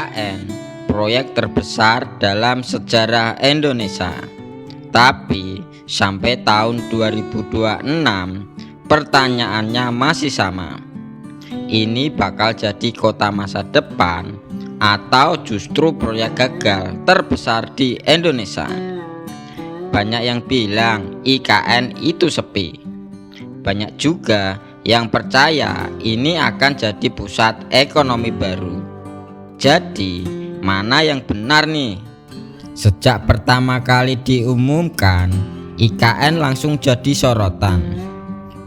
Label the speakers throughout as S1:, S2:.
S1: IKN proyek terbesar dalam sejarah Indonesia. Tapi sampai tahun 2026 pertanyaannya masih sama. Ini bakal jadi kota masa depan atau justru proyek gagal terbesar di Indonesia? Banyak yang bilang IKN itu sepi. Banyak juga yang percaya ini akan jadi pusat ekonomi baru. Jadi mana yang benar nih? Sejak pertama kali diumumkan, IKN langsung jadi sorotan.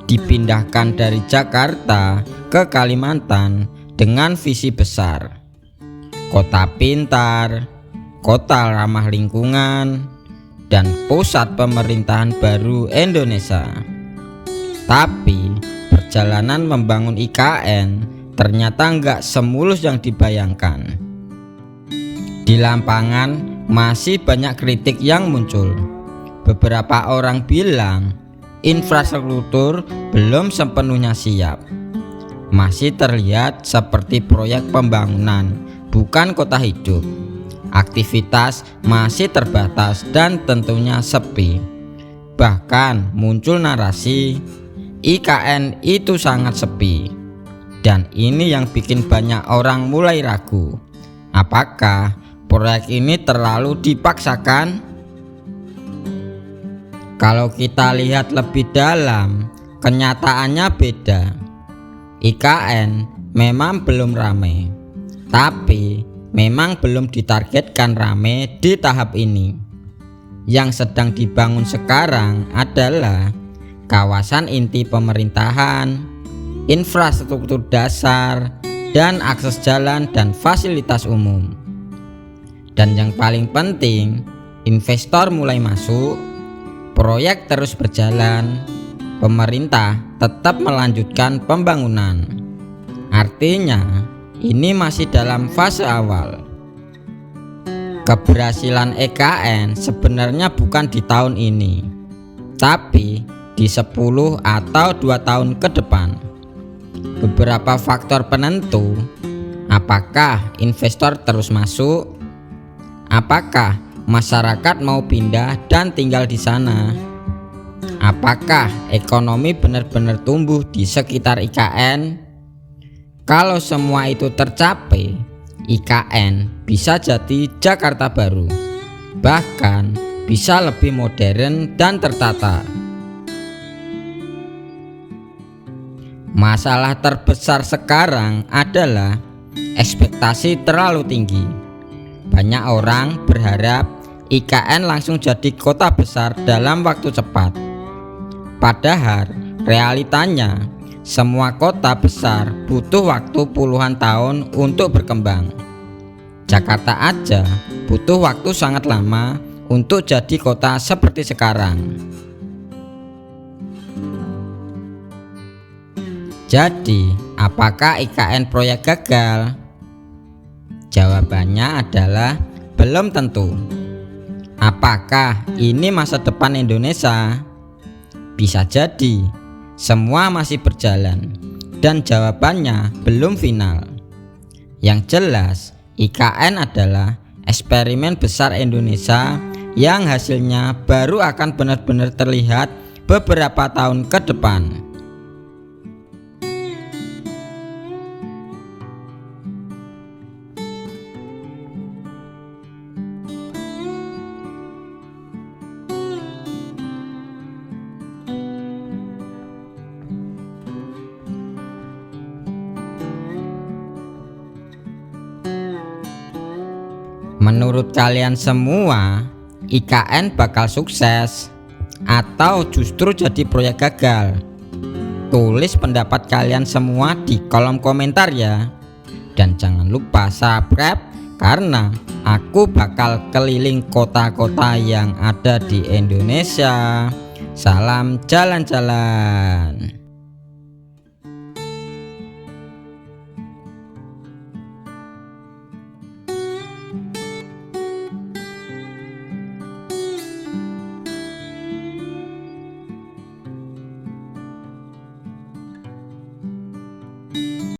S1: Dipindahkan dari Jakarta ke Kalimantan dengan visi besar. Kota pintar, kota ramah lingkungan, dan pusat pemerintahan baru Indonesia. Tapi perjalanan membangun IKN ternyata nggak semulus yang dibayangkan. Di lapangan masih banyak kritik yang muncul. Beberapa orang bilang infrastruktur belum sepenuhnya siap. Masih terlihat seperti proyek pembangunan, bukan kota hidup. Aktivitas masih terbatas dan tentunya sepi. Bahkan muncul narasi IKN itu sangat sepi. Dan ini yang bikin banyak orang mulai ragu. Apakah proyek ini terlalu dipaksakan? Kalau kita lihat lebih dalam, kenyataannya beda. IKN memang belum ramai, tapi memang belum ditargetkan ramai di tahap ini. Yang sedang dibangun sekarang adalah kawasan inti pemerintahan, infrastruktur dasar, dan akses jalan dan fasilitas umum. Dan yang paling penting, investor mulai masuk, proyek terus berjalan, pemerintah tetap melanjutkan pembangunan. Artinya, ini masih dalam fase awal. Keberhasilan IKN sebenarnya bukan di tahun ini, tapi di 10 atau 2 tahun ke depan. Beberapa faktor penentu, apakah investor terus masuk, apakah masyarakat mau pindah dan tinggal di sana, apakah ekonomi benar-benar tumbuh di sekitar IKN. Kalau semua itu tercapai, IKN bisa jadi Jakarta baru, bahkan bisa lebih modern dan tertata. Masalah terbesar sekarang adalah ekspektasi terlalu tinggi. Banyak orang berharap IKN langsung jadi kota besar dalam waktu cepat. Padahal realitanya semua kota besar butuh waktu puluhan tahun untuk berkembang. Jakarta aja butuh waktu sangat lama untuk jadi kota seperti sekarang. Jadi, apakah IKN proyek gagal? Jawabannya adalah belum tentu. Apakah ini masa depan Indonesia? Bisa jadi, semua masih berjalan dan jawabannya belum final. Yang jelas, IKN adalah eksperimen besar Indonesia yang hasilnya baru akan benar-benar terlihat beberapa tahun ke depan. Menurut kalian semua, IKN bakal sukses atau justru jadi proyek gagal? Tulis pendapat kalian semua di kolom komentar ya. Dan jangan lupa subscribe karena aku bakal keliling kota-kota yang ada di Indonesia. Salam jalan-jalan.